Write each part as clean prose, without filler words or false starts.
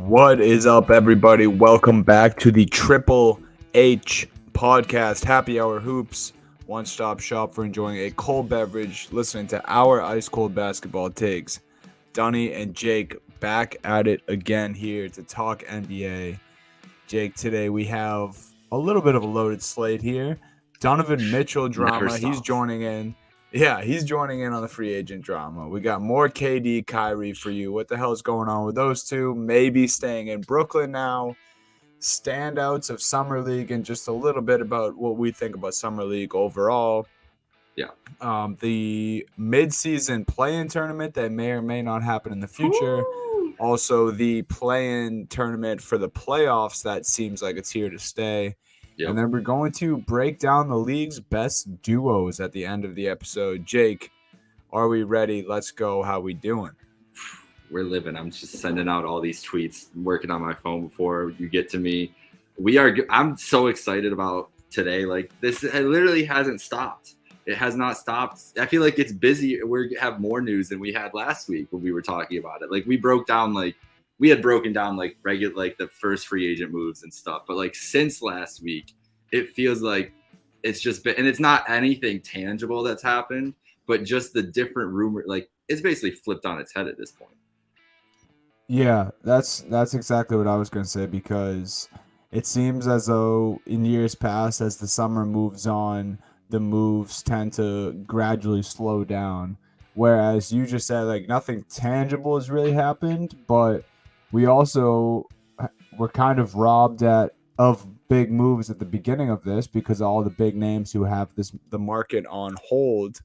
What is up, everybody? Welcome back to the Triple H podcast, Happy Hour Hoops, one-stop shop for enjoying a cold beverage, listening to our ice-cold basketball takes. Dunny and Jake back at it again here to talk NBA. Jake, today we have a little bit of a loaded slate here. Donovan Mitchell drama, he's joining in. Yeah, he's joining in on the free agent drama. We got more KD, Kyrie for you. What the hell is going on with those two? Maybe staying in Brooklyn now. Standouts of Summer League and just a little bit about what we think about Summer League overall. Yeah. The mid-season play-in tournament that may or may not happen in the future. Woo! Also, the play-in tournament for the playoffs that seems like it's here to stay. Yep. And then we're going to break down the league's best duos at the end of the episode. Jake, are we ready? Let's go. How we doing? We're living. I'm just sending out all these tweets, working on my phone before you get to me. I'm so excited about today. Like, this, it literally hasn't stopped. It has not stopped. I feel like it's busy. We have more news than we had last week when we were talking about it. Like, we had broken down the first free agent moves and stuff. But like since last week, it feels like it's just been, and it's not anything tangible that's happened, but just the different rumor, like it's basically flipped on its head at this point. Yeah, that's exactly what I was going to say, because it seems as though in years past, as the summer moves on, the moves tend to gradually slow down. Whereas you just said like nothing tangible has really happened, but we also were kind of robbed of big moves at the beginning of this because of all the big names who have the market on hold.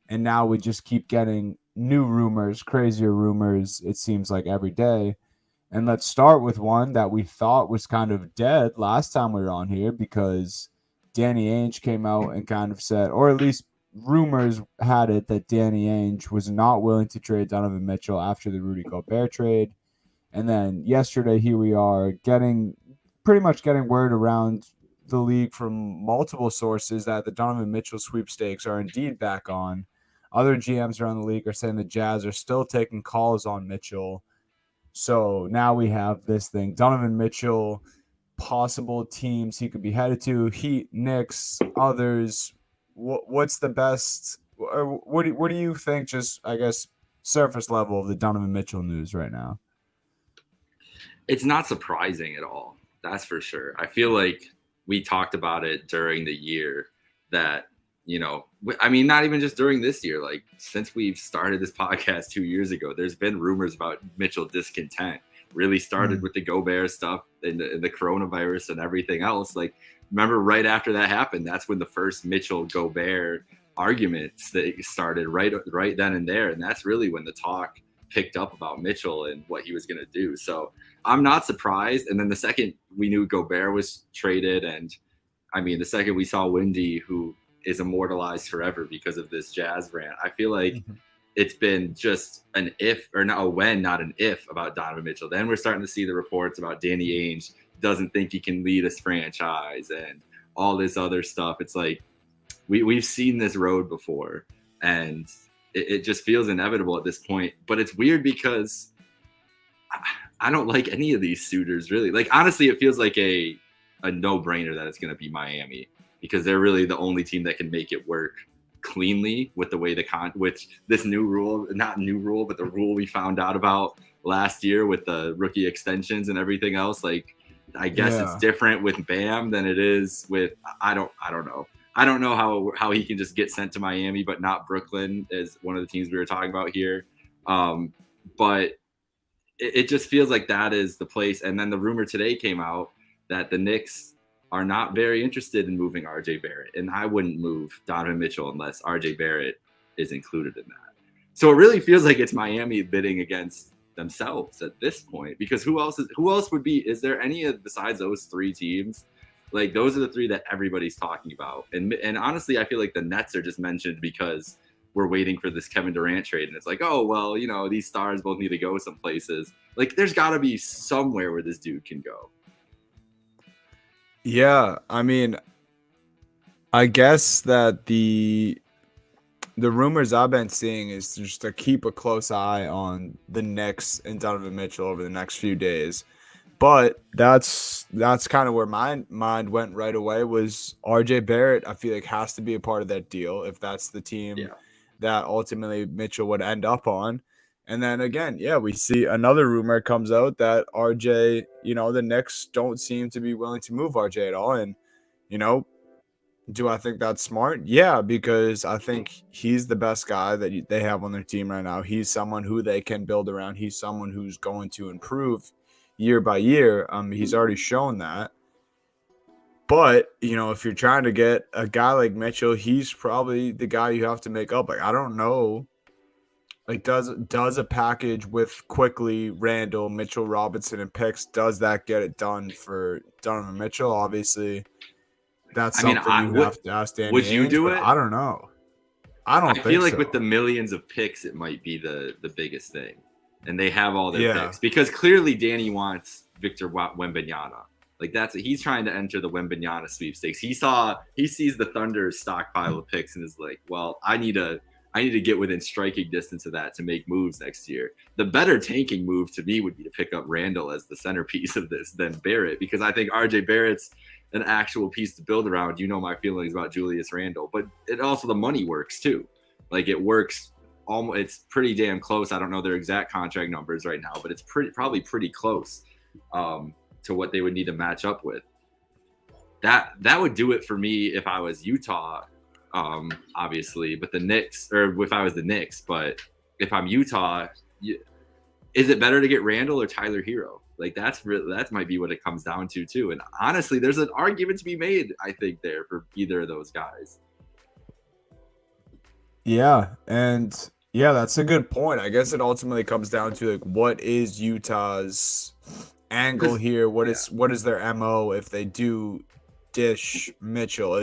And now we just keep getting new rumors, crazier rumors, it seems like every day. And let's start with one that we thought was kind of dead last time we were on here, because Danny Ainge came out and kind of said, or at least rumors had it, that Danny Ainge was not willing to trade Donovan Mitchell after the Rudy Gobert trade. And then yesterday, here we are pretty much getting word around the league from multiple sources that the Donovan Mitchell sweepstakes are indeed back on. Other GMs around the league are saying the Jazz are still taking calls on Mitchell. So now we have this thing. Donovan Mitchell, possible teams he could be headed to: Heat, Knicks, others. What's the best? What do you think, just, I guess, surface level of the Donovan Mitchell news right now? It's not surprising at all. That's for sure. I feel like we talked about it during the year that, I mean, not even just during this year, like since we've started this podcast 2 years ago, there's been rumors about Mitchell discontent. Really started with the Gobert stuff and the coronavirus and everything else. Like, remember right after that happened, that's when the first Mitchell Gobert arguments that started right then and there. And that's really when the talk picked up about Mitchell and what he was going to do. So I'm not surprised. And then the second we knew Gobert was traded, and I mean, the second we saw Windy, who is immortalized forever because of this Jazz rant, I feel like it's been just an if, or not a when, not an if, about Donovan Mitchell. Then we're starting to see the reports about Danny Ainge doesn't think he can lead his franchise and all this other stuff. It's like we've seen this road before, and it just feels inevitable at this point. But it's weird because I don't like any of these suitors, really. Like, honestly, it feels like a no-brainer that it's going to be Miami, because they're really the only team that can make it work cleanly with the way with this new rule, not new rule, but the rule we found out about last year with the rookie extensions and everything else. Like, I guess it's different with Bam than it is with, I don't know. I don't know how he can just get sent to Miami, but not Brooklyn, as one of the teams we were talking about here. But it just feels like that is the place. And then the rumor today came out that the Knicks are not very interested in moving RJ Barrett. And I wouldn't move Donovan Mitchell unless RJ Barrett is included in that. So it really feels like it's Miami bidding against themselves at this point, because who else would be, is there any besides those three teams? Like, those are the three that everybody's talking about. And honestly, I feel like the Nets are just mentioned because we're waiting for this Kevin Durant trade. And it's like, oh, well, these stars both need to go some places. Like, there's got to be somewhere where this dude can go. Yeah, I mean, I guess that the the rumors I've been seeing is just to keep a close eye on the Knicks and Donovan Mitchell over the next few days. But that's kind of where my mind went right away was RJ Barrett. I feel like has to be a part of that deal if that's the team Yeah. that ultimately Mitchell would end up on. And then again, yeah, we see another rumor comes out that RJ, the Knicks don't seem to be willing to move RJ at all. And, you know, do I think that's smart? Yeah, because I think he's the best guy that they have on their team right now. He's someone who they can build around. He's someone who's going to improve year by year. He's already shown that. But, if you're trying to get a guy like Mitchell, he's probably the guy you have to make up. Like, I don't know. Like, does a package with Quickly, Randall, Mitchell Robinson, and picks, does that get it done for Donovan Mitchell? Obviously, that's I mean, something you have to ask Danny would you Ainge, do but it? I don't know. I don't I think feel like so. with the millions of picks, it might be the biggest thing, and they have all their Yeah. picks because clearly Danny wants Victor Wembanyama. Like he's trying to enter the Wembanyama sweepstakes. He sees the Thunder's stockpile of picks and is like, well, I need to get within striking distance of that to make moves next year. The better tanking move to me would be to pick up Randall as the centerpiece of this than Barrett, because I think RJ Barrett's an actual piece to build around. You know my feelings about Julius Randle, but it also the money works too. Like it works almost. It's pretty damn close. I don't know their exact contract numbers right now, but it's probably pretty close to what they would need to match up with. That would do it for me if I was Utah, obviously. But the Knicks, or if I was the Knicks, but if I'm Utah, is it better to get Randall or Tyler Hero? Like that might be what it comes down to too. And honestly, there's an argument to be made, I think, there for either of those guys. Yeah, and yeah, that's a good point. I guess it ultimately comes down to like what is Utah's angle here? What is their MO if they do dish Mitchell?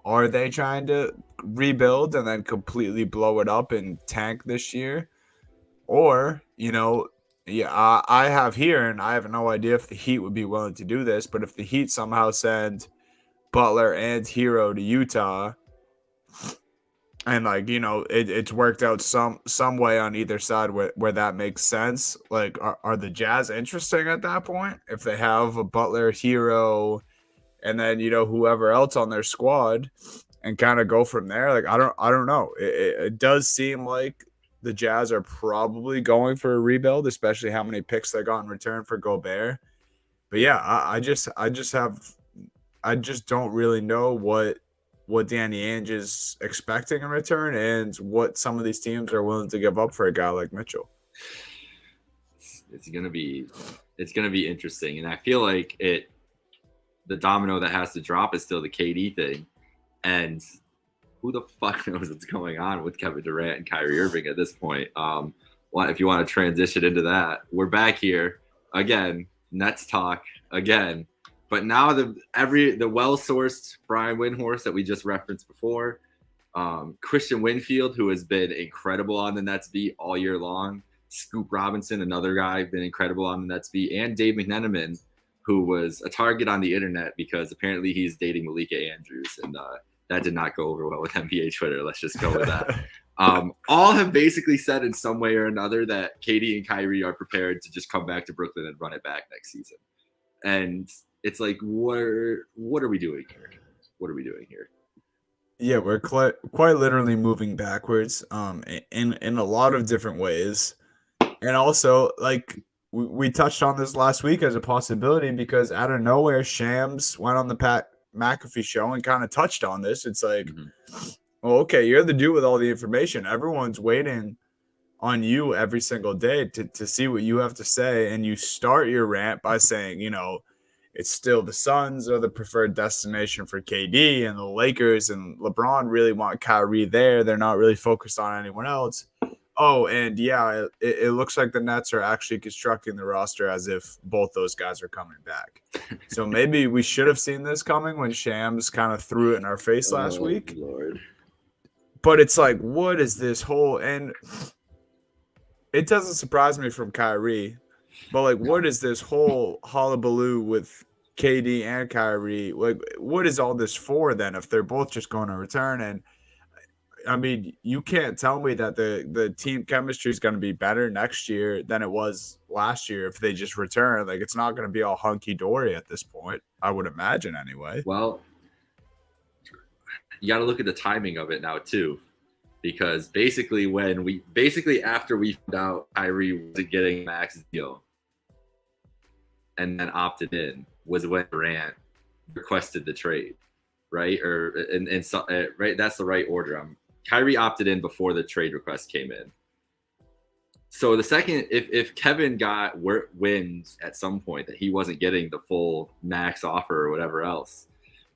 Are they trying to rebuild and then completely blow it up and tank this year? Or, yeah, I have here, and I have no idea if the Heat would be willing to do this, but if the Heat somehow send Butler and Hero to Utah, and it's worked out some way on either side where that makes sense. Like, are the Jazz interesting at that point if they have a Butler, Hero, and then whoever else on their squad, and kind of go from there? Like, I don't know. It does seem like the Jazz are probably going for a rebuild, especially how many picks they got in return for Gobert. But yeah, I just don't really know what Danny Ainge is expecting in return and what some of these teams are willing to give up for a guy like Mitchell. It's gonna be interesting, and I feel like the domino that has to drop is still the KD thing, and who the fuck knows what's going on with Kevin Durant and Kyrie Irving at this point. If you want to transition into that, we're back here again, Nets talk again. But now the well-sourced Brian Windhorst that we just referenced before, Christian Winfield, who has been incredible on the Nets beat all year long, Scoop Robinson, another guy, been incredible on the Nets beat, and Dave McMenamin, who was a target on the internet because apparently he's dating Malika Andrews, and that did not go over well with NBA Twitter. Let's just go with that. All have basically said in some way or another that KD and Kyrie are prepared to just come back to Brooklyn and run it back next season. And it's like, what are we doing here? What are we doing here? Yeah, we're quite literally moving backwards in a lot of different ways. And also, like, we touched on this last week as a possibility because out of nowhere, Shams went on the Pat McAfee show and kind of touched on this. It's like, well, okay, you're the dude with all the information. Everyone's waiting on you every single day to see what you have to say. And you start your rant by saying, it's still the Suns are the preferred destination for KD, and the Lakers and LeBron really want Kyrie there. They're not really focused on anyone else. Oh, and yeah, it looks like the Nets are actually constructing the roster as if both those guys are coming back. So maybe we should have seen this coming when Shams kind of threw it in our face last week. Lord. But it's like, what is this whole – and it doesn't surprise me from Kyrie, but like, what is this whole hullabaloo with KD and Kyrie? Like, what is all this for then if they're both just going to return? And I mean, you can't tell me that the team chemistry is going to be better next year than it was last year if they just return. Like, it's not going to be all hunky dory at this point. I would imagine anyway. Well, you got to look at the timing of it now too, because basically after we found out Kyrie wasn't getting max deal and then opted in was when Durant requested the trade, right? Or and so, right, that's the right order. Kyrie opted in before the trade request came in. So the second, if Kevin wins at some point that he wasn't getting the full max offer or whatever else,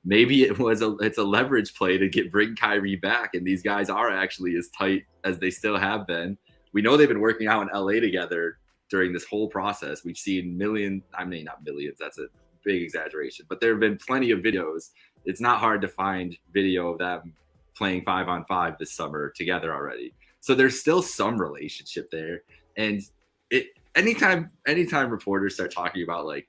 maybe it's a leverage play to bring Kyrie back, and these guys are actually as tight as they still have been. We know they've been working out in LA together during this whole process. We've seen not millions, that's a big exaggeration, but there have been plenty of videos. It's not hard to find video of them playing 5-on-5 this summer together already. So there's still some relationship there. And anytime reporters start talking about like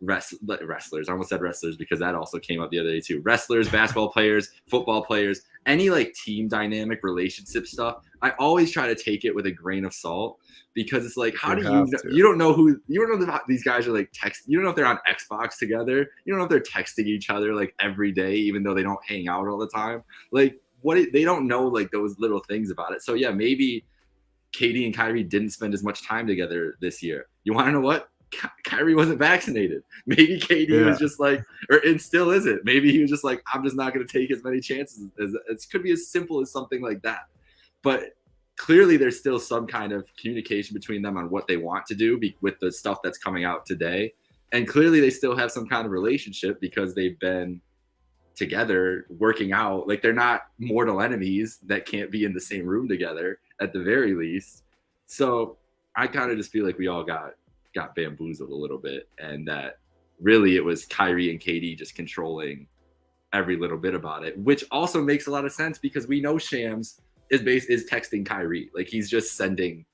wrestlers, I almost said wrestlers because that also came up the other day too. Wrestlers, basketball players, football players, any like team dynamic relationship stuff, I always try to take it with a grain of salt because it's like, how do you know? You don't know these guys are like you don't know if they're on Xbox together. You don't know if they're texting each other like every day, even though they don't hang out all the time. Like they don't know like those little things about it. So yeah, maybe KD and Kyrie didn't spend as much time together this year. You want to know what? Kyrie wasn't vaccinated. Maybe KD was just like, and still isn't. Maybe he was just like, I'm just not going to take as many chances. It could be as simple as something like that. But clearly there's still some kind of communication between them on what they want to do with the stuff that's coming out today. And clearly they still have some kind of relationship because they've been together working out. Like they're not mortal enemies that can't be in the same room together at the very least. So I kind of just feel like we all got bamboozled a little bit, and that really it was Kyrie and KD just controlling every little bit about it, which also makes a lot of sense because we know Shams is texting Kyrie. Like he's just sending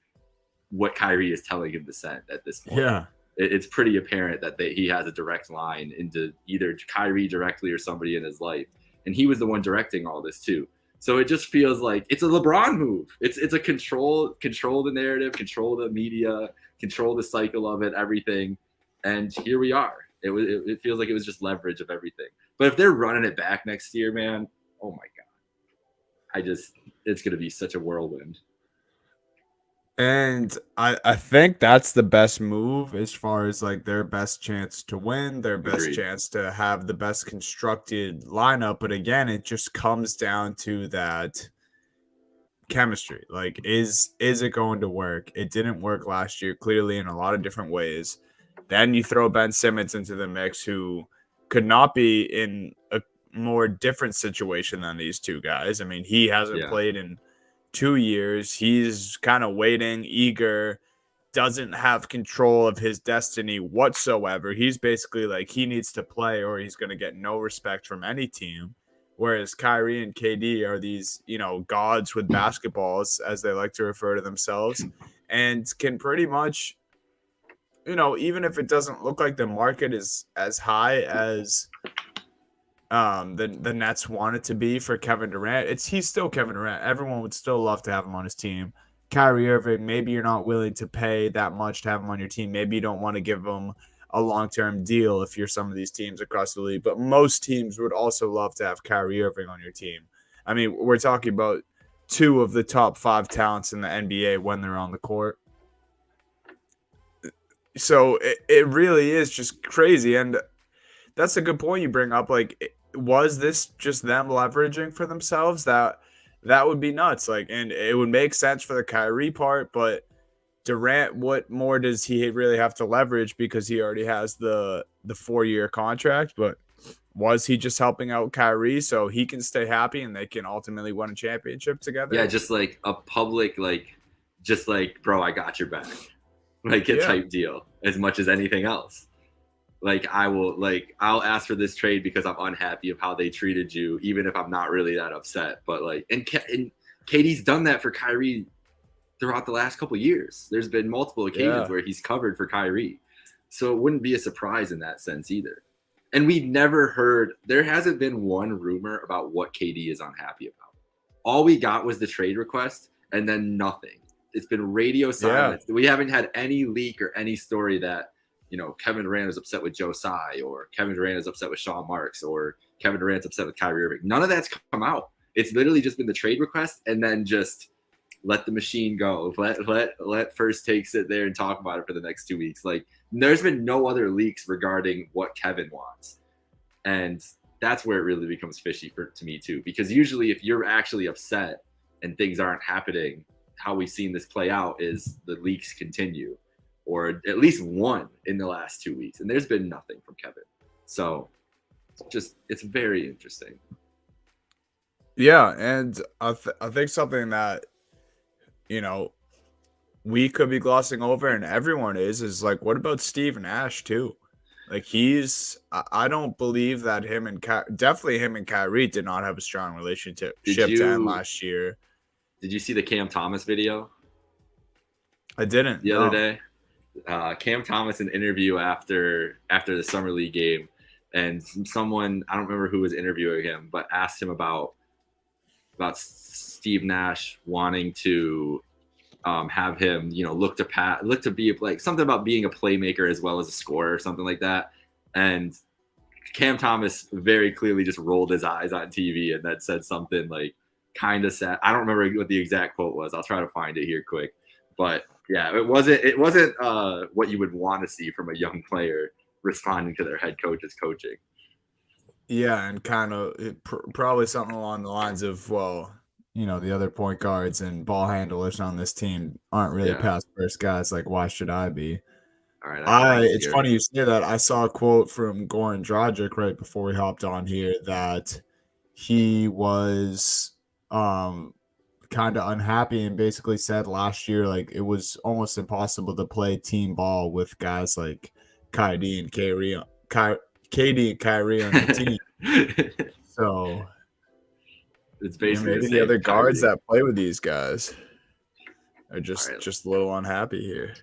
what Kyrie is telling him to send at this point. Yeah. It's pretty apparent that he has a direct line into either Kyrie directly or somebody in his life. And he was the one directing all this too. So it just feels like it's a LeBron move. It's a control the narrative, control the media, control the cycle of it, everything. And here we are. It feels like it was just leverage of everything. But if they're running it back next year, man, oh my God. It's going to be such a whirlwind. And I think that's the best move as far as like their best chance to win, their best chance to have the best constructed lineup. But again, it just comes down to that chemistry. Like, is it going to work? It didn't work last year, clearly in a lot of different ways. Then you throw Ben Simmons into the mix, who could not be in a more different situation than these two guys. I mean, he hasn't played in 2 years. He's kind of waiting, eager, doesn't have control of his destiny whatsoever. He's basically like, he needs to play or he's going to get no respect from any team. Whereas Kyrie and KD are these, gods with basketballs, as they like to refer to themselves, and can pretty much, even if it doesn't look like the market is as high as the Nets want it to be for Kevin Durant, he's still Kevin Durant. Everyone would still love to have him on his team. Kyrie Irving, maybe you're not willing to pay that much to have him on your team. Maybe you don't want to give him a long-term deal if you're some of these teams across the league. But most teams would also love to have Kyrie Irving on your team. I mean, we're talking about 2 of the top 5 talents in the NBA when they're on the court. So it really is just crazy. And that's a good point you bring up. Like, was this just them leveraging for themselves? That would be nuts. Like, and it would make sense for the Kyrie part, but Durant, what more does he really have to leverage because he already has the 4-year contract? But was he just helping out Kyrie so he can stay happy and they can ultimately win a championship together? Yeah, just like a public, bro, I got your back, type deal as much as anything else. Like, I'll ask for this trade because I'm unhappy of how they treated you, even if I'm not really that upset. But and KD's done that for Kyrie throughout the last couple of years. There's been multiple occasions where he's covered for Kyrie. So it wouldn't be a surprise in that sense either. And we've never heard, there hasn't been one rumor about what KD is unhappy about. all we got was the trade request and then nothing. It's been radio silence. Yeah. We haven't had any leak or any story that, Kevin Durant is upset with Joe Tsai, or Kevin Durant is upset with Sean Marks, or Kevin Durant's upset with Kyrie Irving. None of that's come out. It's literally just been the trade request and then just let the machine go. Let First Take sit there and talk about it for the next 2 weeks. Like, there's been no other leaks regarding what Kevin wants. And that's where it really becomes fishy to me too. Because usually if you're actually upset and things aren't happening, how we've seen this play out is the leaks continue, or at least one in the last 2 weeks. And there's been nothing from Kevin. So it's very interesting. Yeah. And I think something that, we could be glossing over, and everyone is like, what about Steve Nash too? Like, I don't believe that definitely him and Kyrie did not have a strong relationship to end last year. Did you see the Cam Thomas video? I didn't. The other day, Cam Thomas, an interview after the Summer League game, and someone, I don't remember who was interviewing him, but asked him about Steve Nash wanting to have him, look to be like something about being a playmaker as well as a scorer or something like that. And Cam Thomas very clearly just rolled his eyes on TV and then said something like kind of sad. I don't remember what the exact quote was. I'll try to find it here quick. But yeah, it wasn't what you would want to see from a young player responding to their head coach's coaching. Yeah, and kind of probably something along the lines of, well, the other point guards and ball handlers on this team aren't really pass first guys. Like, why should I be? All right. It's funny you say that. I saw a quote from Goran Dragic right before we hopped on here that he was kind of unhappy and basically said last year, like, it was almost impossible to play team ball with guys like KD and Kyrie on the team. So it's basically maybe the other guards that play with these guys are just a little unhappy here.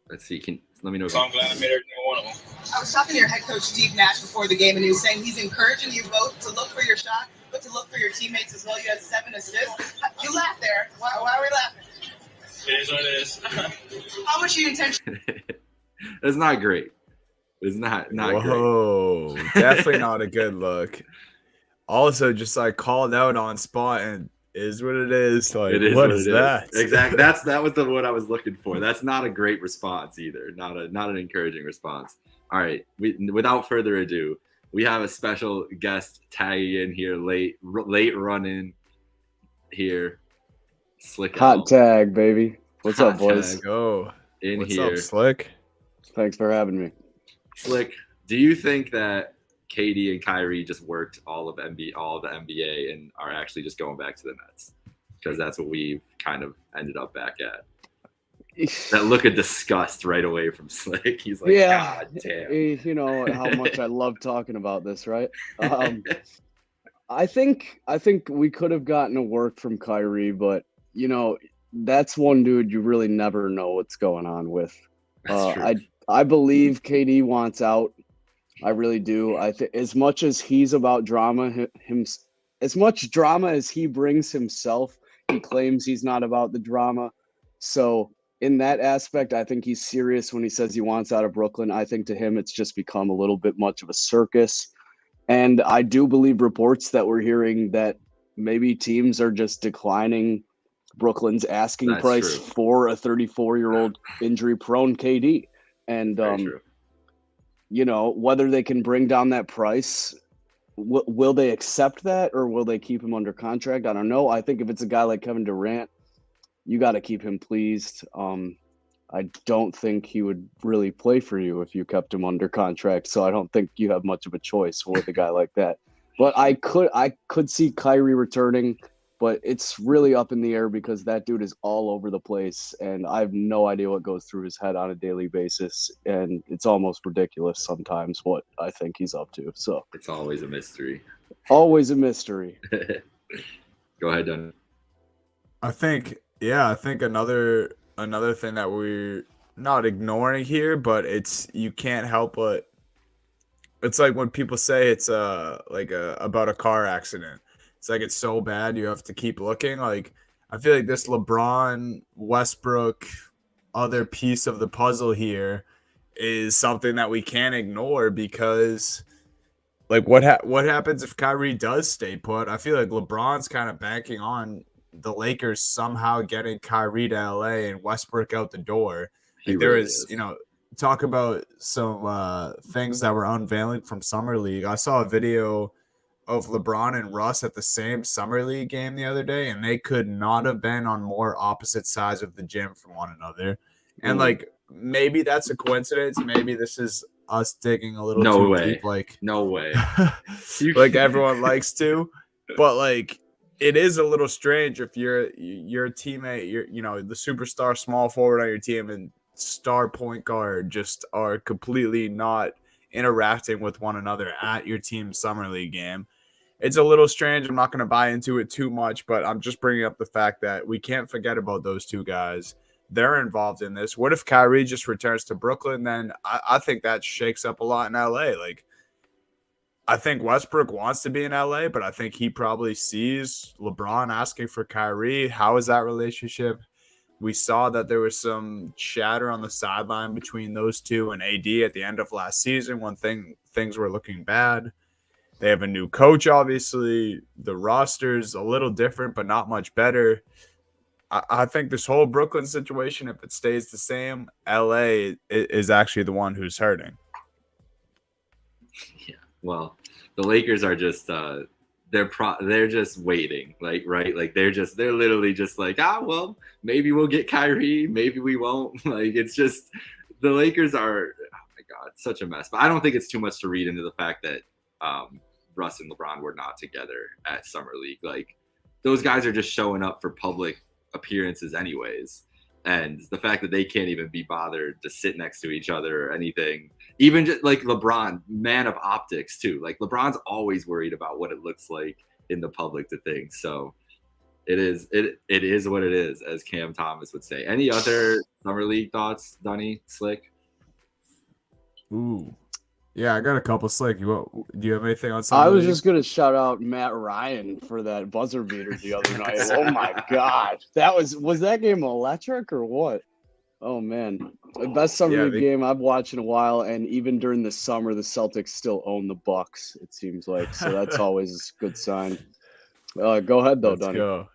Let's see. Let me know. So I'm glad I made every single one of them. I was talking to your head coach, Steve Nash, before the game, and he was saying he's encouraging you both to look for your shot, but to look for your teammates as well. You had 7 assists. You laughed there. Why are we laughing? It is what it is. How much you intention? It's not great. It's not great. Whoa, definitely not a good look. Also, just like called out on spot and is what it is. Like, what is that? Exactly. That was the one I was looking for. That's not a great response either. Not an encouraging response. All right. Without further ado, we have a special guest tagging in here late running here. Slick hot tag, baby. What's up, boys? Go in What's here. Up, Slick? Thanks for having me. Slick, do you think that KD and Kyrie just worked all of the NBA and are actually just going back to the Nets? Because that's what we've kind of ended up back at. That look of disgust right away from Slick. He's like, God damn. You know how much I love talking about this, right? I think we could have gotten a work from Kyrie, but that's one dude you really never know what's going on with. I believe KD wants out. I really do. I think as much as he's about drama, as much drama as he brings himself, he claims he's not about the drama. So in that aspect, I think he's serious when he says he wants out of Brooklyn. I think to him, it's just become a little bit much of a circus. And I do believe reports that we're hearing that maybe teams are just declining Brooklyn's asking price for a 34-year-old injury-prone KD. And, whether they can bring down that price, will they accept that or will they keep him under contract? I don't know. I think if it's a guy like Kevin Durant, you got to keep him pleased. I don't think he would really play for you if you kept him under contract. So I don't think you have much of a choice with a guy like that. But I could see Kyrie returning, but it's really up in the air because that dude is all over the place. And I have no idea what goes through his head on a daily basis. And it's almost ridiculous sometimes what I think he's up to. So it's always a mystery. Always a mystery. Go ahead, Don. I think another thing that we're not ignoring here, but you can't help but it's like when people say it's about a car accident. It's like it's so bad you have to keep looking. Like I feel like this LeBron, Westbrook, other piece of the puzzle here is something that we can't ignore because like what happens if Kyrie does stay put? I feel like LeBron's kind of banking on the Lakers somehow getting Kyrie to LA and Westbrook out the door. He Like there really is, is. talk about some things that were unveiling from Summer League. I saw a video of LeBron and Russ at the same Summer League game the other day, and they could not have been on more opposite sides of the gym from one another. And like maybe that's a coincidence. Maybe this is us digging a little No too way. deep, like No way. like everyone likes to. But like it is a little strange if your teammate, the superstar small forward on your team and star point guard just are completely not interacting with one another at your team's Summer League game. It's a little strange. I'm not going to buy into it too much, but I'm just bringing up the fact that we can't forget about those two guys. They're involved in this. What if Kyrie just returns to Brooklyn? Then I think that shakes up a lot in LA. Like, I think Westbrook wants to be in LA, but I think he probably sees LeBron asking for Kyrie. How is that relationship? We saw that there was some chatter on the sideline between those two and AD at the end of last season when things were looking bad. They have a new coach, obviously. The roster's a little different, but not much better. I think this whole Brooklyn situation, if it stays the same, LA is actually the one who's hurting. Yeah. Well, the Lakers are just they're just waiting, like right, like they're literally just like, well, maybe we'll get Kyrie, maybe we won't. Like it's just the Lakers are, oh my God, such a mess. But I don't think it's too much to read into the fact that Russ and LeBron were not together at Summer League. Like those guys are just showing up for public appearances anyways. And the fact that they can't even be bothered to sit next to each other or anything, even just like LeBron, man of optics too. Like LeBron's always worried about what it looks like in the public to things. So it is what it is, as Cam Thomas would say. Any other Summer League thoughts, Dunny, Slick? Ooh. Yeah, I got a couple. Slick, do you have anything on Summer I was League? just gonna shout out Matt Ryan for that buzzer beater the other night. Oh my God, was that game electric or what? Oh man, the best Summer League game I've watched in a while, and even during the summer, the Celtics still own the Bucks. It seems like, so that's always a good sign. Go ahead though, Donnie. Go.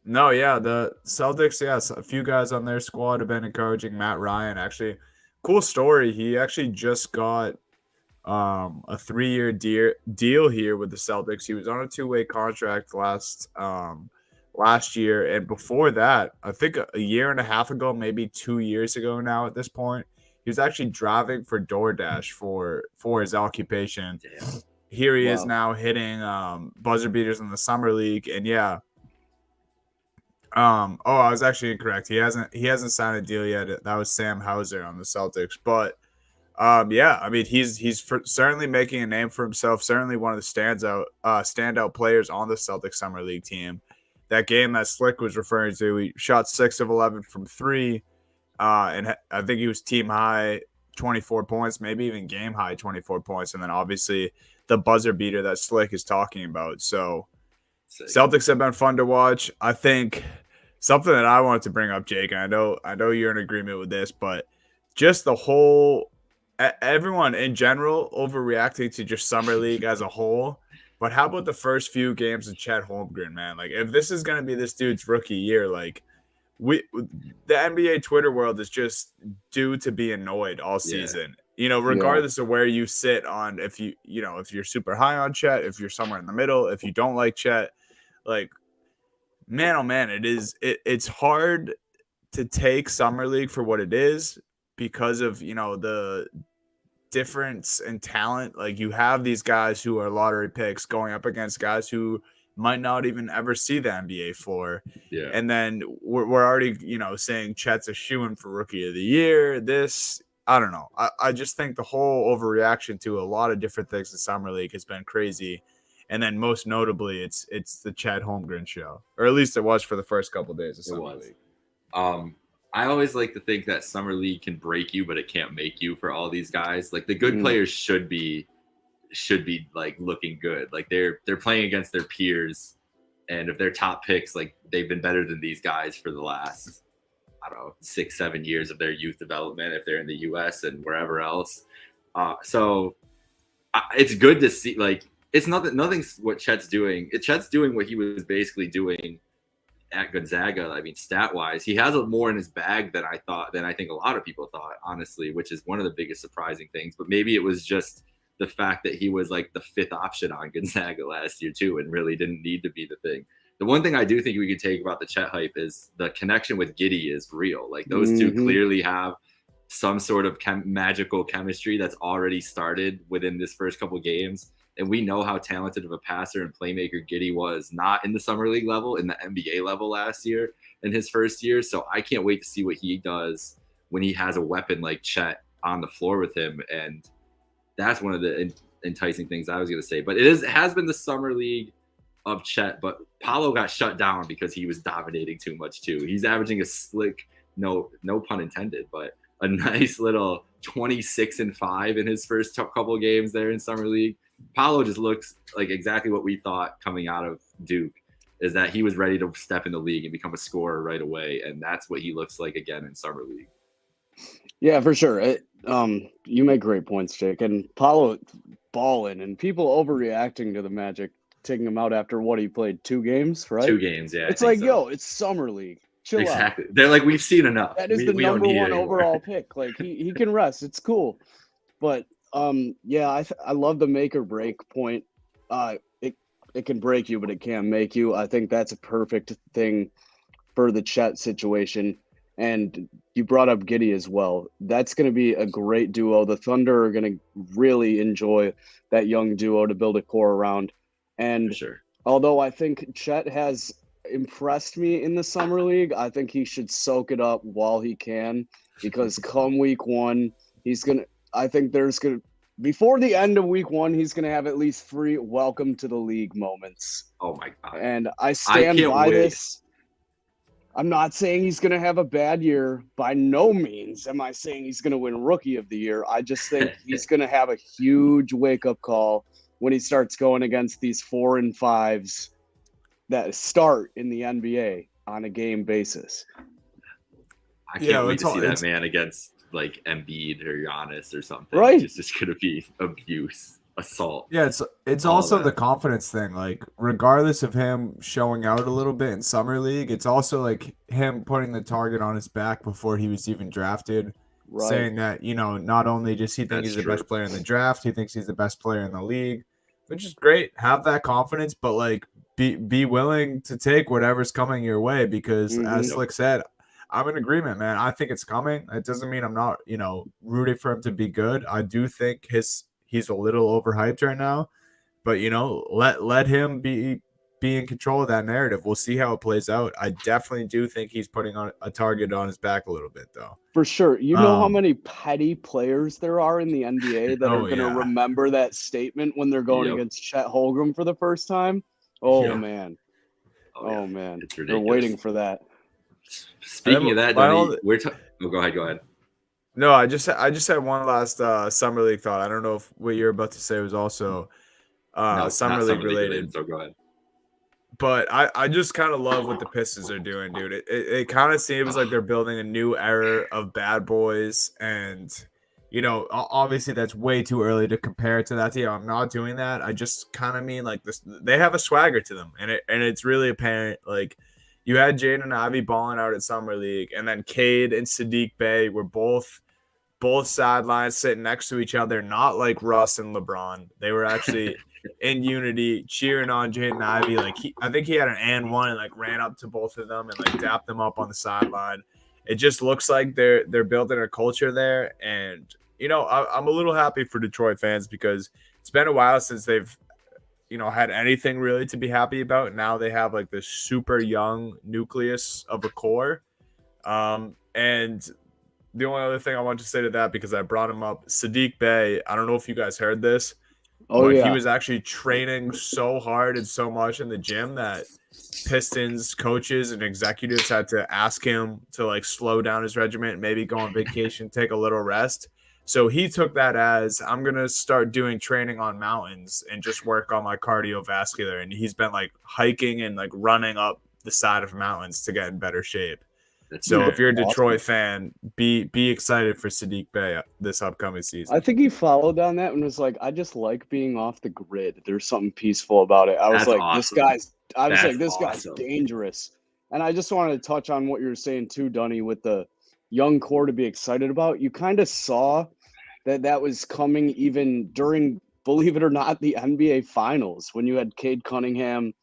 No, yeah, the Celtics, yes, a few guys on their squad have been encouraging Matt Ryan. Actually, cool story. He actually just got a 3-year deal here with the Celtics. He was on a 2-way contract last year, and before that, I think a year and a half ago, maybe 2 years ago now at this point, he was actually driving for DoorDash for his occupation. Damn. Here he is now hitting buzzer beaters in the Summer League, and yeah. I was actually incorrect. He hasn't signed a deal yet. That was Sam Hauser on the Celtics, but yeah, I mean he's certainly making a name for himself. Certainly one of the standout players on the Celtics Summer League team. That game that Slick was referring to, he shot 6 of 11 from 3, and I think he was team high 24 points, maybe even game high 24 points, and then obviously the buzzer beater that Slick is talking about. So Celtics have been fun to watch. I think something that I wanted to bring up, Jake, and I know you're in agreement with this, but just the whole everyone in general overreacting to just Summer League as a whole. But how about the first few games of Chet Holmgren, man? Like, if this is gonna be this dude's rookie year, like the NBA Twitter world is just due to be annoyed all season. Regardless of where you sit on, if you're super high on Chet, if you're somewhere in the middle, if you don't like Chet, like, man, oh man, it's hard to take Summer League for what it is because of, the difference in talent. Like, you have these guys who are lottery picks going up against guys who might not even ever see the NBA floor. Yeah. And then we're already, saying Chet's a shoo-in for rookie of the year. I don't know. I just think the whole overreaction to a lot of different things in Summer League has been crazy. And then most notably, it's the Chet Holmgren show, or at least it was for the first couple of days of Summer League. I always like to think that Summer League can break you, but it can't make you for all these guys. Like, the good players should be should be like looking good. Like they're playing against their peers, and if they're top picks, like they've been better than these guys for the last, I don't know, 6-7 years of their youth development if they're in the U.S. and wherever else. So it's good to see. Like it's nothing's what Chet's doing. Chet's doing what he was basically doing at Gonzaga. I mean, stat wise, he has more in his bag than I think a lot of people thought, honestly, which is one of the biggest surprising things. But maybe it was just the fact that he was like the 5th option on Gonzaga last year too, and really didn't need to be the thing. The one thing I do think we could take about the Chet hype is the connection with Giddey is real. Like those two clearly have some sort of magical chemistry that's already started within this first couple games. And we know how talented of a passer and playmaker Giddey was, not in the summer league level, in the NBA level last year in his first year. So I can't wait to see what he does when he has a weapon like Chet on the floor with him. And that's one of the enticing things I was going to say. But it has been the summer league of Chet, but Paolo got shut down because he was dominating too much too. He's averaging a slick, no pun intended, but a nice little 26-5 in his first couple of games there in summer league. Paolo just looks like exactly what we thought coming out of Duke, is that he was ready to step in the league and become a scorer right away. And that's what he looks like again in summer league. Yeah, for sure. You make great points, Jake. And Paolo balling and people overreacting to the Magic, taking him out after what he played 2 games, right? 2 games, yeah. It's like, yo, it's summer league. Chill out. Exactly. They're like, we've seen enough. That is the number 1 overall pick. Like he can rest. It's cool. But yeah, I love the make or break point. It can break you, but it can't make you. I think that's a perfect thing for the Chet situation. And you brought up Giddey as well. That's going to be a great duo. The Thunder are going to really enjoy that young duo to build a core around. And for sure. Although I think Chet has impressed me in the summer league, I think he should soak it up while he can, because come week 1, before the end of week 1, he's going to have at least 3 welcome to the league moments. Oh my God. And I stand by this. I'm not saying he's going to have a bad year. By no means am I saying he's going to win Rookie of the Year. I just think he's going to have a huge wake-up call when he starts going against these 4 and 5s that start in the NBA on a game basis. I can't wait to see that man against like Embiid or Giannis or something. Right. It's just going to be abuse, assault. Yeah, it's also the confidence thing. Like, regardless of him showing out a little bit in summer league, it's also like him putting the target on his back before he was even drafted, saying that, you know, not only does he think he's the best player in the draft, he thinks he's the best player in the league, which is great. Have that confidence, but like be willing to take whatever's coming your way, because as Slick said, I'm in agreement, man. I think it's coming. It doesn't mean I'm not, you know, rooting for him to be good. I do think he's a little overhyped right now, but you know, let him be in control of that narrative. We'll see how it plays out. I definitely do think he's putting on a target on his back a little bit, though. For sure. You know how many petty players there are in the NBA that are going to remember that statement when they're going against Chet Holmgren for the first time? Oh man. Oh man. It's ridiculous. They're waiting for that. Speaking of that, Donnie, go ahead. No, I just had one last summer league thought. I don't know if what you're about to say was also summer league related. So go ahead. But I just kind of love what the Pistons are doing, dude. It kind of seems like they're building a new era of bad boys, and you know, obviously that's way too early to compare it to that team. I'm not doing that. I just kind of mean like this. They have a swagger to them, and it's really apparent. Like, you had Jaden Ivey balling out at Summer League, and then Cade and Sadiq Bey were both sidelines sitting next to each other, not like Russ and LeBron. They were actually in unity, cheering on Jaden Ivey. Like, I think he had an and one and like ran up to both of them and like dapped them up on the sideline. It just looks like they're building a culture there, and you know, I'm a little happy for Detroit fans because it's been a while since they've, you know, had anything really to be happy about. Now they have like this super young nucleus of a core. And the only other thing I want to say to that, because I brought him up, Sadiq Bey, I don't know if you guys heard this, but he was actually training so hard and so much in the gym that Pistons coaches and executives had to ask him to like slow down his regimen, maybe go on vacation, take a little rest, So he took that as, I'm going to start doing training on mountains and just work on my cardiovascular. And he's been like hiking and like running up the side of mountains to get in better shape. That's So fair. if you're a Awesome. Detroit fan, be excited for Sadiq Bey this upcoming season. I think he followed on that and was like, I just like being off the grid. There's something peaceful about it. I was That's like, awesome. this guy's dangerous. And I just wanted to touch on what you were saying too, Dunny, with the young core to be excited about. You kind of saw that was coming even during, believe it or not, the NBA Finals when you had Cade Cunningham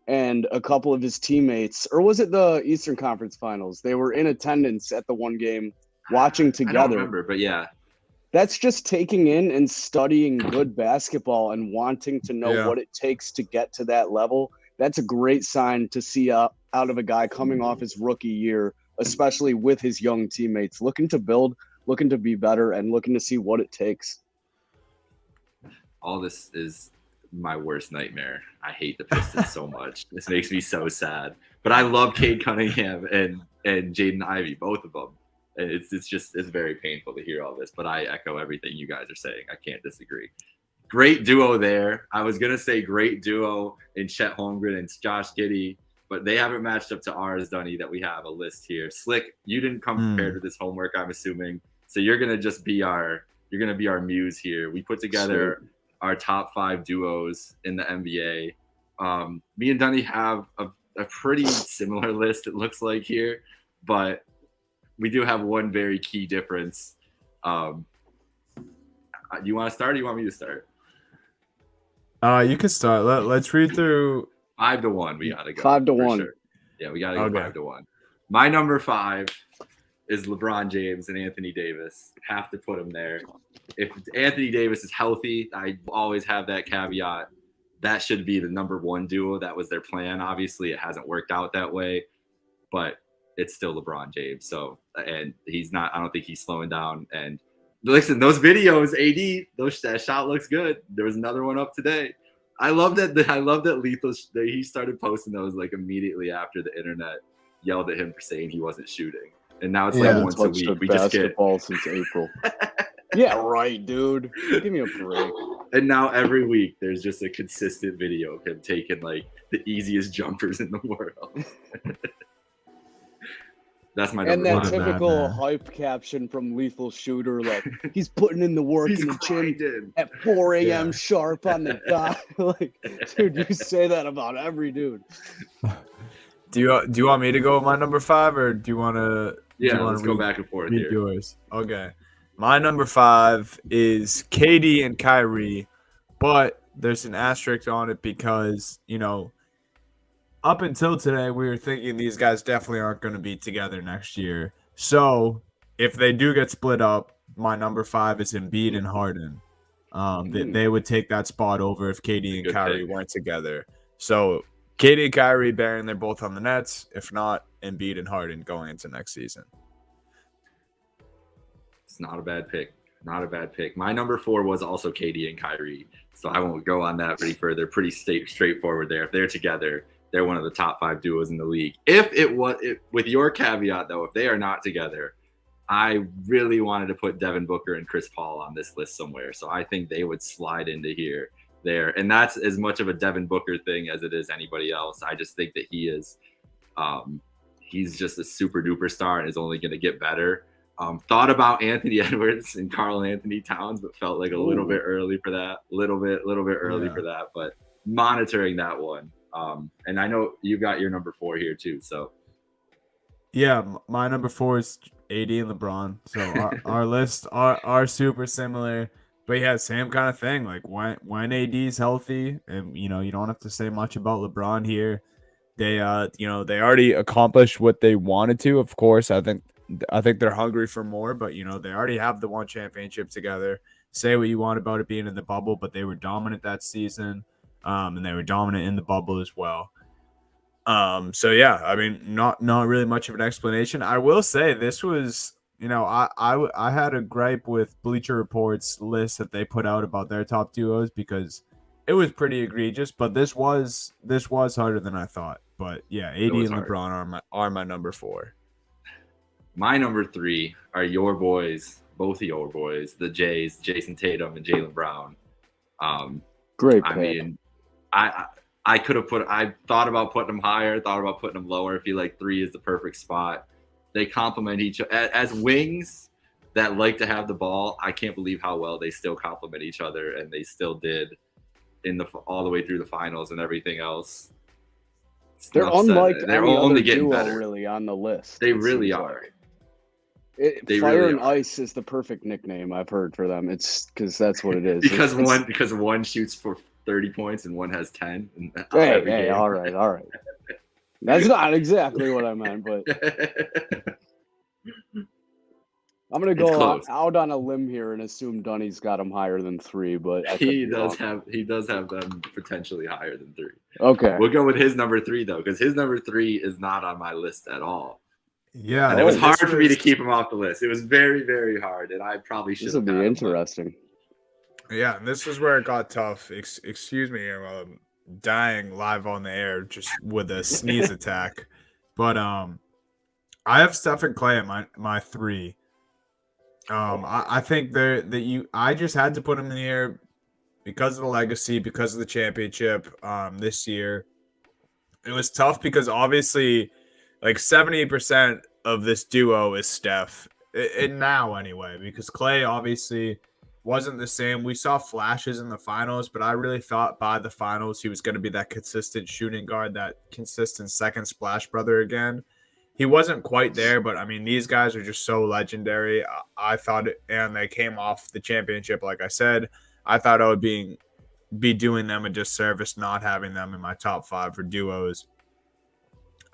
and a couple of his teammates, or was it the Eastern Conference Finals? They were in attendance at the one game watching I don't together. remember, but yeah. That's just taking in and studying good basketball and wanting to know Yeah. what it takes to get to that level. That's a great sign to see out of a guy coming off his rookie year, especially with his young teammates, looking to build, looking to be better, and looking to see what it takes. All this is my worst nightmare. I hate the Pistons so much. This makes me so sad. But I love Cade Cunningham and Jaden Ivey, both of them. And it's very painful to hear all this. But I echo everything you guys are saying. I can't disagree. Great duo there. I was gonna say great duo in Chet Holmgren and Josh Giddey, but they haven't matched up to ours, Dunny, that we have a list here. Slick, you didn't come prepared with this homework, I'm assuming. So you're gonna be our muse here. We put together our top 5 duos in the NBA. Me and Dunny have a pretty similar list, it looks like here, but we do have one very key difference. You want to start or do you want me to start? You can start. Let's read through. 5-1, we gotta go. 5-1. Sure. Yeah, we gotta go Okay. 5-1. My number 5 is LeBron James and Anthony Davis. Have to put him there. If Anthony Davis is healthy, I always have that caveat. That should be the number 1 duo. That was their plan. Obviously, it hasn't worked out that way, but it's still LeBron James. So, and he's not. I don't think he's slowing down. And listen, those videos, AD, that shot looks good. There was another one up today. I love that Lethal that he started posting those like immediately after the internet yelled at him for saying he wasn't shooting. And now it's Yeah, like once a Touched week. We just get basketball since April. Yeah, right, dude. Give me a break. and now every week there's just a consistent video of him taking like the easiest jumpers in the world. That's my And number that 5. typical man. hype caption from Lethal Shooter, like, he's putting in the work He's in the gym grinding. at 4 a.m. Yeah. sharp on the dot. Like, dude, you say that about every dude. Do you want me to go with my number 5 or do you want to? Yeah, let's go back and forth Read here. yours. Okay. My number 5 is KD and Kyrie, but there's an asterisk on it because, up until today, we were thinking these guys definitely aren't going to be together next year. So if they do get split up, my number 5 is Embiid and Harden. They would take that spot over if KD and good Kyrie pick. weren't together. So KD and Kyrie bearing, they're both on the Nets. If not, Embiid and Harden going into next season. It's not a bad pick. Not a bad pick. My number 4 was also KD and Kyrie, so I won't go on that any further. Pretty straightforward there. If they're together, they're one of the top 5 duos in the league. With your caveat though, if they are not together, I really wanted to put Devin Booker and Chris Paul on this list somewhere. So I think they would slide into there. And that's as much of a Devin Booker thing as it is anybody else. I just think that he is, he's just a super duper star and is only going to get better. Thought about Anthony Edwards and Karl Anthony Towns, but felt like a little bit early for that. Little bit early for that, but monitoring that one. And I know you got your number 4 here too. So yeah, my number 4 is AD and LeBron. So our lists are super similar, but yeah, same kind of thing. Like when AD is healthy, and you don't have to say much about LeBron here. They they already accomplished what they wanted to. Of course, I think they're hungry for more, but they already have the one championship together. Say what you want about it being in the bubble, but they were dominant that season. And they were dominant in the bubble as well. So yeah, I mean, not really much of an explanation. I will say this was, I had a gripe with Bleacher Report's list that they put out about their top duos because it was pretty egregious. But this was harder than I thought. But yeah, AD and hard. LeBron are my number 4. My number 3 are your boys, both of your boys, the Jays, Jason Tatum and Jaylen Brown. Great I pick. mean, I could have I thought about putting them higher, thought about putting them lower. I feel like 3 is the perfect spot. They complement each other as wings that like to have the ball. I can't believe how well they still complement each other, and they still did all the way through the finals and everything else. They're unlike They're any only other getting duo better. really on the list. They it really seems are. like. They Fire really and are. Ice is the perfect nickname I've heard for them. It's because that's what it is. because It's- one shoots for 30 points and one has 10. Hey, all right. That's not exactly what I meant, but I'm gonna It's go close. out on a limb here and assume Dunny's got him higher than 3, but I could he be does wrong. have them potentially higher than 3. Okay. We'll go with his number 3 though, because his number 3 is not on my list at all. Yeah, And it was this hard for me to was- keep him off the list. It was very, very hard, and I probably should. This will be interesting. Yeah, and this is where it got tough. Excuse me, I'm dying live on the air just with a sneeze attack. But I have Stephen Clay at my 3. I think I just had to put him in the air because of the legacy, because of the championship this year. It was tough because obviously like 70% of this duo is Steph. And now anyway, because Clay obviously wasn't the same. We saw flashes in the finals, but I really thought by the finals he was going to be that consistent shooting guard, that consistent second splash brother again. He wasn't quite there, but I mean, these guys are just so legendary. I thought and they came off the championship, like I said. I thought I would be doing them a disservice not having them in my top 5 for duos.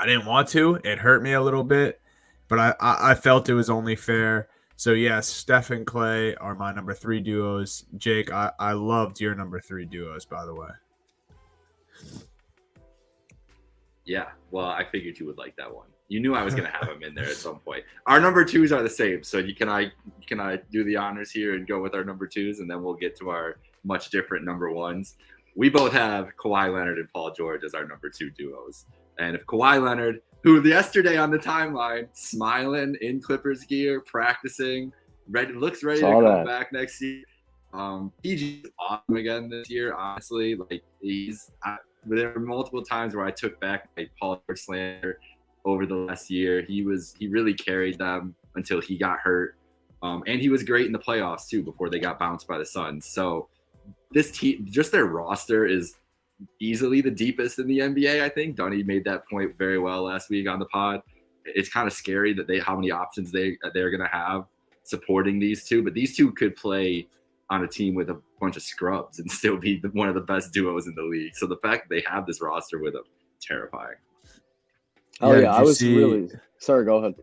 I didn't want to. It hurt me a little bit, but I felt it was only fair. So, yes, Steph and Clay are my number 3 duos. Jake, I loved your number 3 duos, by the way. Yeah, well, I figured you would like that one. You knew I was going to have him in there at some point. Our number 2s are the same, so can I do the honors here and go with our number 2s, and then we'll get to our much different number 1s. We both have Kawhi Leonard and Paul George as our number 2 duos. And if Kawhi Leonard, who yesterday on the timeline, smiling in Clippers gear, practicing, looks ready to come back next year. PG is awesome again this year, honestly. Like there were multiple times where I took back my Paul George slander over the last year. He really carried them until he got hurt. And he was great in the playoffs too before they got bounced by the Suns. So this team, just their roster is easily the deepest in the NBA, I think. Dunny made that point very well last week on the pod. It's kind of scary that how many options they're going to have supporting these two, but these two could play on a team with a bunch of scrubs and still be one of the best duos in the league. So the fact that they have this roster with them, terrifying. Oh yeah, I was really sorry. Go ahead.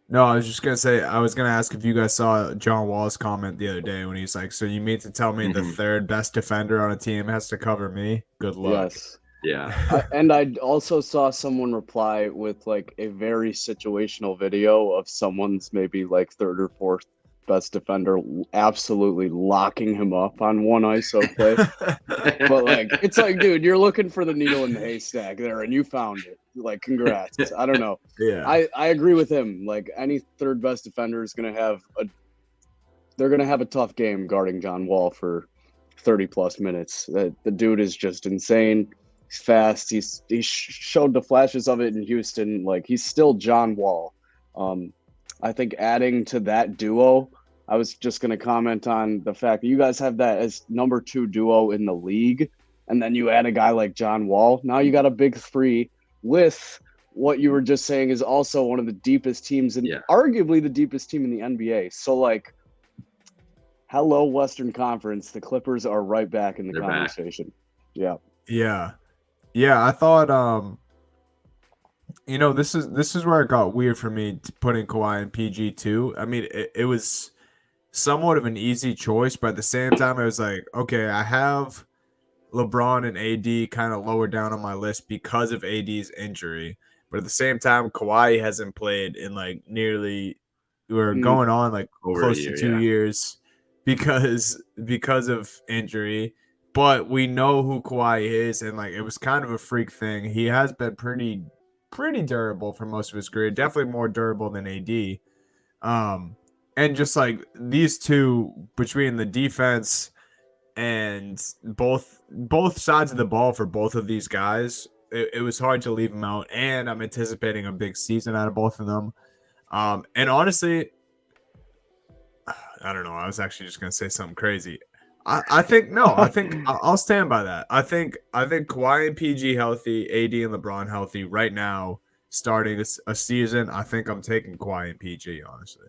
No, I was just gonna say I was gonna ask if you guys saw John Wall's comment the other day when he's like, "So you mean to tell me the 3rd best defender on a team has to cover me? Good luck." Yes. Yeah. And I also saw someone reply with like a very situational video of someone's maybe like 3rd or 4th best defender absolutely locking him up on one ISO play. But like, it's like, dude, you're looking for the needle in the haystack there, and you found it. Like, congrats. I don't know. Yeah. I agree with him. Like, any 3rd best defender is gonna have a tough game guarding John Wall for 30 plus minutes. The dude is just insane. He's fast. He showed the flashes of it in Houston. Like, he's still John Wall. I think adding to that duo, I was just going to comment on the fact that you guys have that as number 2 duo in the league, and then you add a guy like John Wall. Now you got a big 3 with what you were just saying is also one of the deepest teams and arguably the deepest team in the NBA. So, like, hello, Western Conference. The Clippers are right back in the conversation. Back. Yeah. Yeah. I thought, this is where it got weird for me putting Kawhi in PG too. I mean, it was somewhat of an easy choice, but at the same time, I was like, okay, I have LeBron and AD kind of lower down on my list because of AD's injury. But at the same time, Kawhi hasn't played in like we're going on like close to 2 years because of injury. But we know who Kawhi is, and like it was kind of a freak thing. He has been pretty durable for most of his career, definitely more durable than AD. and just like these two between the defense and both sides of the ball for both of these guys, it was hard to leave them out. And I'm anticipating a big season out of both of them. And honestly, I don't know. I was actually just gonna say something crazy. I think no. I think I'll stand by that. I think Kawhi and PG healthy, AD and LeBron healthy right now, starting a season. I think I'm taking Kawhi and PG. Honestly,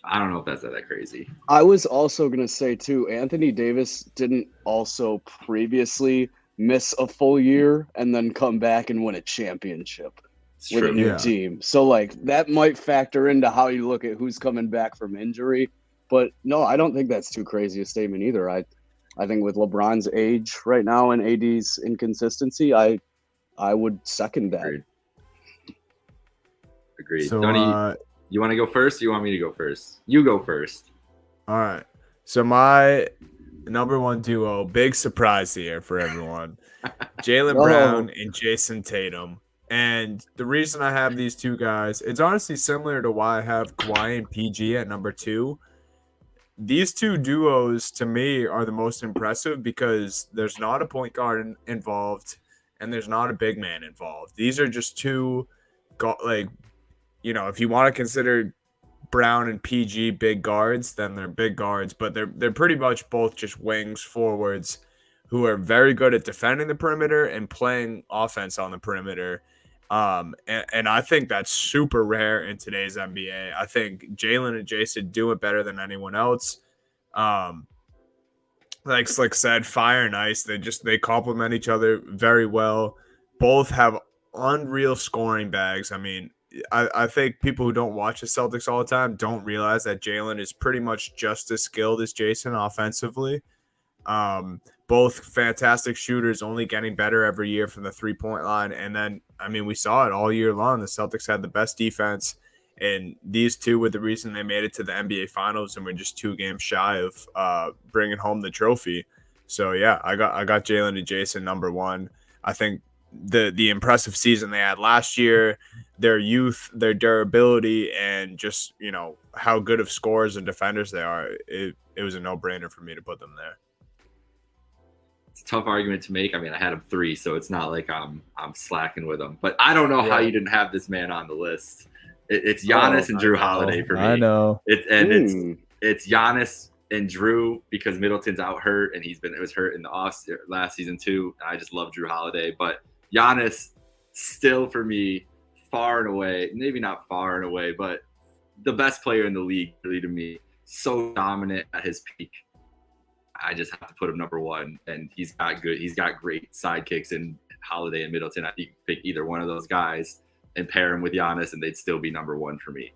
I don't know if that's that crazy. I was also going to say, too, Anthony Davis didn't also previously miss a full year and then come back and win a championship It's with a true. new Yeah. team. So, like, that might factor into how you look at who's coming back from injury. But, no, I don't think that's too crazy a statement either. I think with LeBron's age right now and AD's inconsistency, I would second that. Agreed. Agreed. so Tony, you want to go first? Or you want me to go first? You go first. all right. So my number one duo, big surprise here for everyone, Jaylen Oh. Brown and Jason Tatum. And the reason I have these two guys, it's honestly similar to why I have Kawhi and PG at number 2. These two duos to me are the most impressive because there's not a point guard involved and there's not a big man involved. These are just two, like, you know, if you want to consider Brown and PG big guards, then they're big guards, but they're pretty much both just wings, forwards who are very good at defending the perimeter and playing offense on the perimeter. And I think that's super rare in today's NBA. I think Jaylen and Jason do it better than anyone else. Like Slick said, fire and ice. They complement each other very well. Both have unreal scoring bags. I mean, I think people who don't watch the Celtics all the time don't realize that Jaylen is pretty much just as skilled as Jason offensively. Both fantastic shooters, only getting better every year from the 3-point line. And then, I mean, we saw it all year long. The Celtics had the best defense, and these two were the reason they made it to the NBA Finals and were just 2 games shy of bringing home the trophy. So yeah, I got Jaylen and Jason number 1. I think the impressive season they had last year, their youth, their durability, and just, you know, how good of scorers and defenders they are, it was a no-brainer for me to put them there. It's a tough argument to make. I mean, I had him 3, so it's not like I'm slacking with him. But I don't know how you didn't have this man on the list. It's Giannis and Drew Holiday for me. I know. It's Giannis and Drew because Middleton's out hurt and it was hurt in the last season too. I just love Drew Holiday, but Giannis still for me far and away, maybe not far and away, but the best player in the league really to me. So dominant at his peak. I just have to put him number 1, and he's got great sidekicks in Holiday and Middleton. I think you could pick either one of those guys and pair him with Giannis, and they'd still be number 1 for me.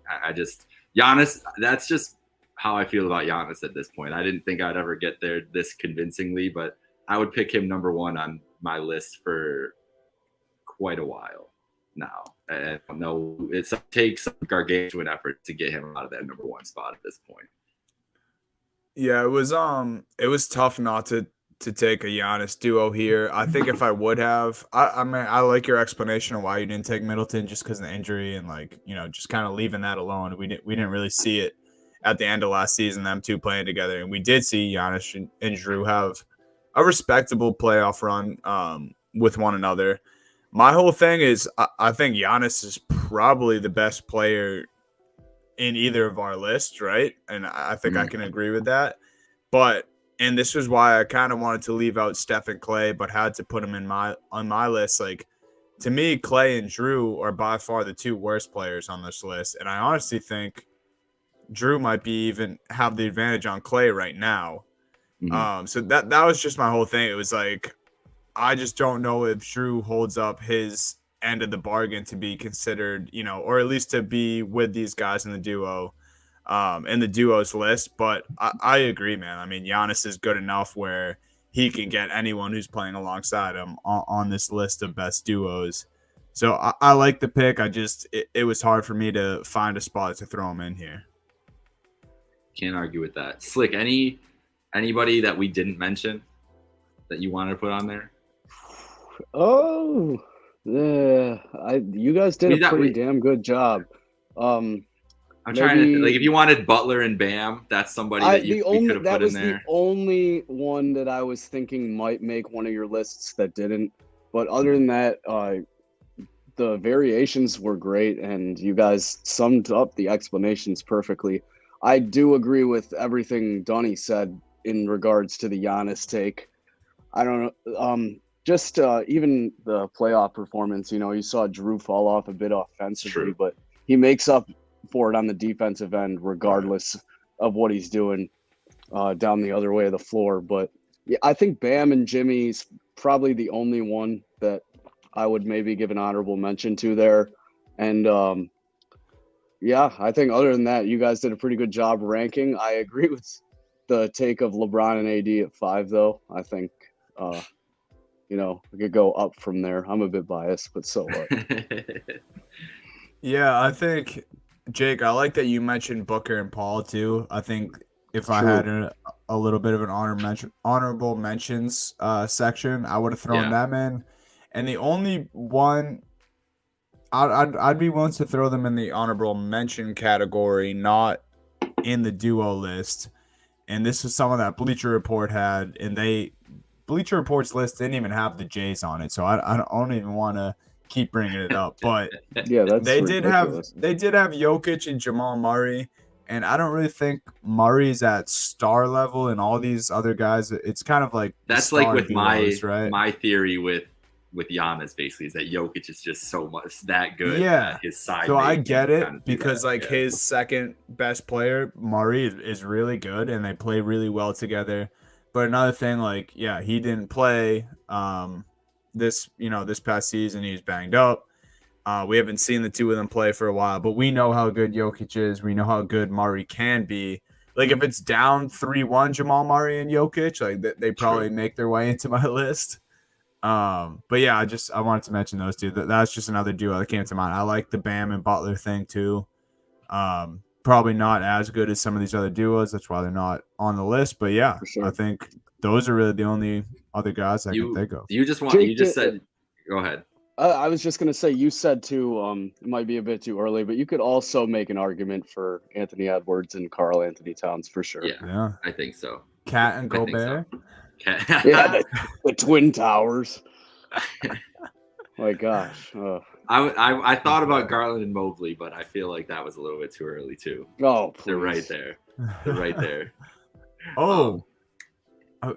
Giannis, that's just how I feel about Giannis at this point. I didn't think I'd ever get there this convincingly, but I would pick him number 1 on my list for quite a while now. And I know it takes some gargantuan effort to get him out of that number 1 spot at this point. Yeah, it was tough not to take a Giannis duo here. I think if I would have, I mean, I like your explanation of why you didn't take Middleton just because of the injury and, like, you know, just kind of leaving that alone. We didn't really see it at the end of last season, them two playing together, and we did see Giannis and Drew have a respectable playoff run with one another. My whole thing is I think Giannis is probably the best player in either of our lists, right? And I think I can agree with that. And this was why I kind of wanted to leave out Steph and Clay, but had to put them on my list. Like, to me, Clay and Drew are by far the 2 worst players on this list. And I honestly think Drew might be even have the advantage on Clay right now. Mm-hmm. So that was just my whole thing. It was like, I just don't know if Drew holds up his end of the bargain to be considered, you know, or at least to be with these guys in the duo, in the duos list. But I agree, man. I mean, Giannis is good enough where he can get anyone who's playing alongside him on this list of best duos. So I like the pick. It was hard for me to find a spot to throw him in here. Can't argue with that. Slick, anybody that we didn't mention that you wanted to put on there? Oh, yeah. You guys did a pretty damn good job. I'm trying to Maybe- like if you wanted Butler and Bam, that's somebody that we could have that put in was the there. only one that I was thinking might make one of your lists that didn't. But other than that, the variations were great, and you guys summed up the explanations perfectly. I do agree with everything Donnie said in regards to the Giannis take. I don't know. Just even the playoff performance, you saw Drew fall off a bit offensively, True. but he makes up for it on the defensive end, regardless of what he's doing down the other way of the floor. But yeah, I think Bam and Jimmy's probably the only one that I would maybe give an honorable mention to there. And yeah, I think other than that, you guys did a pretty good job ranking. I agree with the take of LeBron and AD at 5, though. I think, we could go up from there. I'm a bit biased, but so what? Yeah, I think, Jake, I like that you mentioned Booker and Paul too. I think if I True. had a little bit of an honorable mentions section, I would have thrown Yeah. them in. And the only one I'd be willing to throw them in the honorable mention category, not in the duo list. And this is someone that Bleacher Report had, and Bleacher Report's list didn't even have the Jays on it, so I don't even want to keep bringing it up. But Yeah, that's they ridiculous. did have Jokic and Jamal Murray, and I don't really think Murray's at star level, and all these other guys. It's kind of like the That's like star with duos, right? my theory with Giannis basically is that Jokic is just so much that good. Yeah. At his side. So I they get can it kinda do because that. like Yeah. his second best player, Murray, is really good and they play really well together. But another thing, like, yeah, he didn't play this past season. He was banged up. We haven't seen the two of them play for a while, but we know how good Jokic is. We know how good Murray can be. Like if it's down 3-1, Jamal Murray and Jokic, like they probably make their way into my list. But yeah, I wanted to mention those two. That's just another duo that came to mind. I like the Bam and Butler thing too. Probably not as good as some of these other duos. That's why they're not on the list. But yeah, For sure. I think those are really the only other guys I can You think of. you just want Jake, you just said go ahead. I was just gonna say, you said too. It might be a bit too early, but you could also make an argument for Anthony Edwards and Karl Anthony Towns for sure. Yeah, Yeah, I think so. Cat and I think so. Gobert. Okay. Yeah, the Twin Towers. My gosh. I thought about Garland and Mobley, but I feel like that was a little bit too early too. Oh, please. They're right there. They're right there. Oh, do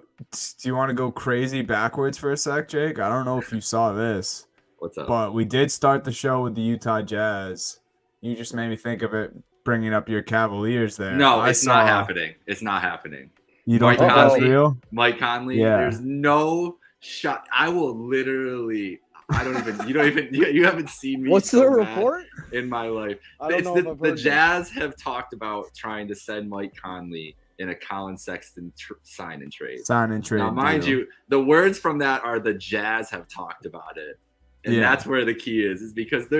you want to go crazy backwards for a sec, Jake? I don't know if you saw this, What's up? but we did start the show with the Utah Jazz. You just made me think of it, bringing up your Cavaliers there. No, it's not happening. It's not happening. You don't Mike think that's Conley. real? Mike Conley, Yeah. there's no shot. I will literally. I don't even. You don't even. You haven't seen me. What's so the mad report? in my life? I don't It's know if I've the heard that. Jazz have talked about trying to send Mike Conley in a Colin Sexton sign and trade. Sign and trade. Now, mind deal. you, the words from that are the Jazz have talked about it. And Yeah. that's where the key is because the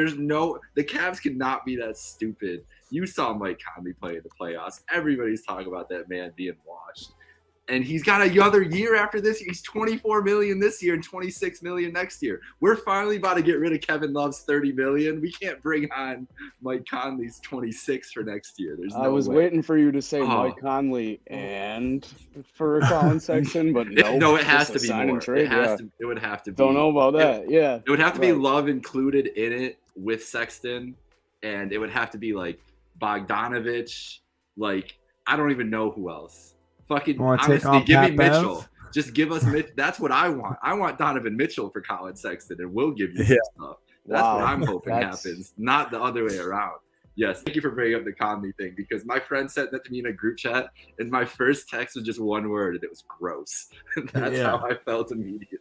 Cavs cannot be that stupid. You saw Mike Conley play in the playoffs. Everybody's talking about that man being washed. And he's got another year after this. He's $24 million this year and $26 million next year. We're finally about to get rid of Kevin Love's $30 million. We can't bring on Mike Conley's 26 for next year. There's no I was way. waiting for you to say Oh. Mike Conley and for Colin Sexton, but no. No, it has to just a be sign more. and trade, yeah. It would have to be. Don't know about that. Yeah. It would have to be Right. Love included in it with Sexton, and it would have to be like Bogdanovich. Like I don't even know who else. Fucking You wanna take honestly, on give me Pat Bev? Mitchell. Just give us Mitch. That's what I want. I want Donovan Mitchell for Colin Sexton, and we'll give you some stuff. That's Wow. what I'm hoping That's- happens, not the other way around. Yes, thank you for bringing up the Conley thing because my friend sent that to me in a group chat, and my first text was just one word, and it was gross. That's Yeah. how I felt immediately.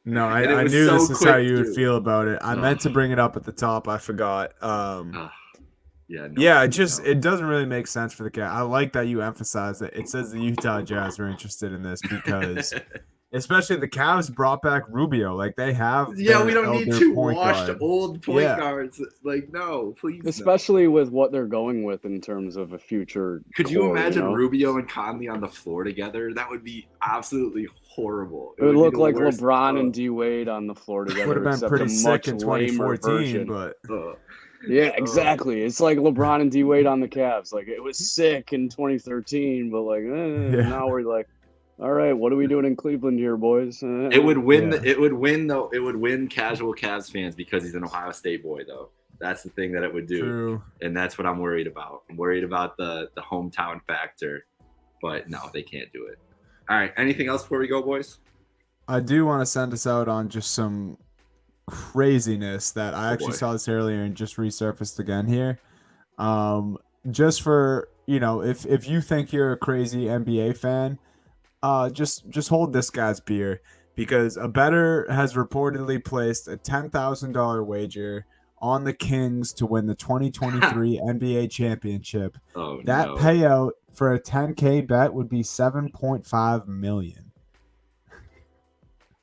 No, And it I was knew so this is how quick, you would too. feel about it. I Ugh. meant to bring it up at the top. I forgot. Yeah. No, Yeah, it just no. it doesn't really make sense for the cat. I like that you emphasize that. It says the Utah Jazz are interested in this because, especially the Cavs brought back Rubio. Like they have. Yeah, their we don't need elder two point washed guard. old point Yeah. guards. Like, no, please. no. Especially with what they're going with in terms of a future. Could you core, imagine know? Rubio and Conley on the floor together? That would be absolutely horrible. It would be look the like worst. LeBron and D Wade on the floor together. Would have been except pretty a sick much in lamer 2014, version. but Yeah, exactly. It's like LeBron and D Wade on the Cavs. Like it was sick in 2013, but like now we're like, all right, what are we doing in Cleveland here, boys? It would win. Yeah. It would win though. It would win casual Cavs fans because he's an Ohio State boy, though. That's the thing that it would do, True. and that's what I'm worried about. I'm worried about the hometown factor, but no, they can't do it. All right. Anything else before we go, boys? I do want to send us out on just some craziness that I actually boy. saw this earlier and just resurfaced again here. Just for, if you think you're a crazy NBA fan, just hold this guy's beer, because a bettor has reportedly placed a $10,000 wager on the Kings to win the 2023 NBA championship. Oh, That no. payout for a 10K bet would be $7.5 million.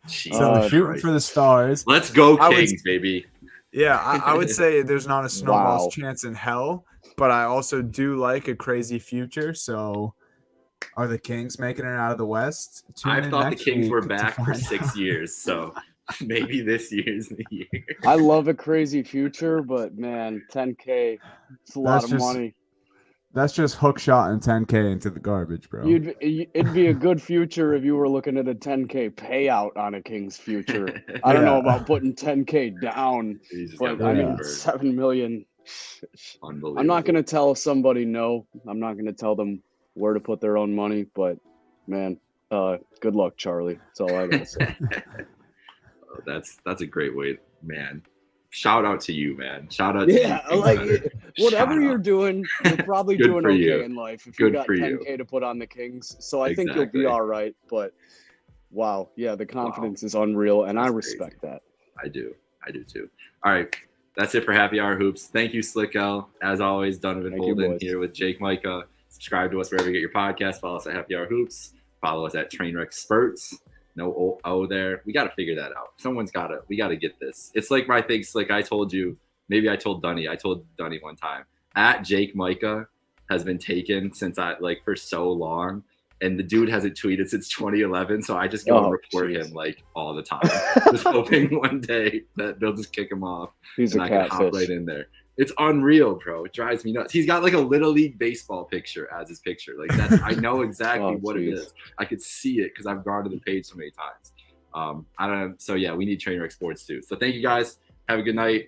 Jesus So shooting Christ. for the stars. Let's go, I Kings, was- baby. Yeah, I would say there's not a snowball's Wow. chance in hell, but I also do like a crazy future. So, are the Kings making it out of the West? Tune I in thought the next Kings week were to back for find 6 out. years, so maybe this year's the year. I love a crazy future, but man, 10K, it's a lot That's of just- money. That's just hook shot and 10K into the garbage, bro. It'd be a good future if you were looking at a 10K payout on a King's future. I don't know Yeah. about putting 10K down, Jesus, but got I me mean, bird. 7 million. Unbelievable. I'm not going to tell somebody no. I'm not going to tell them where to put their own money, but man, good luck, Charlie. That's all I got to say. Oh, that's a great way, man. Shout out to you, man. Shout out to Yeah, you. like Kings whatever Shout you're out. doing, you're probably Good doing for okay you. in life if Good you got for you. 10K to put on the Kings. So I think Exactly. you'll be all right. But wow, yeah, the confidence is unreal, and I That's respect that. I do too. All right, that's it for Happy Hour Hoops. Thank you, Slick L. As always, Donovan Thank you, Bolden boys. here with Jake Micah. Subscribe to us wherever you get your podcast. Follow us at Happy Hour Hoops. Follow us at Trainwreck Spurts. No O there. We got to figure that out. We got to get this. It's like my thing, Slick. I told you, maybe I told Dunny one time, at Jake Micah has been taken since for so long. And the dude hasn't tweeted since 2011. So I just go and report jeez. him like all the time. Just hoping one day that they'll just kick him off. He's And a I can hop right catfish. in there. It's unreal, bro. It drives me nuts. He's got like a Little League baseball picture as his picture. Like I know exactly Oh, what it jeez. is. I could see it because I've gone to the page so many times. I don't know. So yeah, we need Trainwreck Sports too. So thank you guys. Have a good night.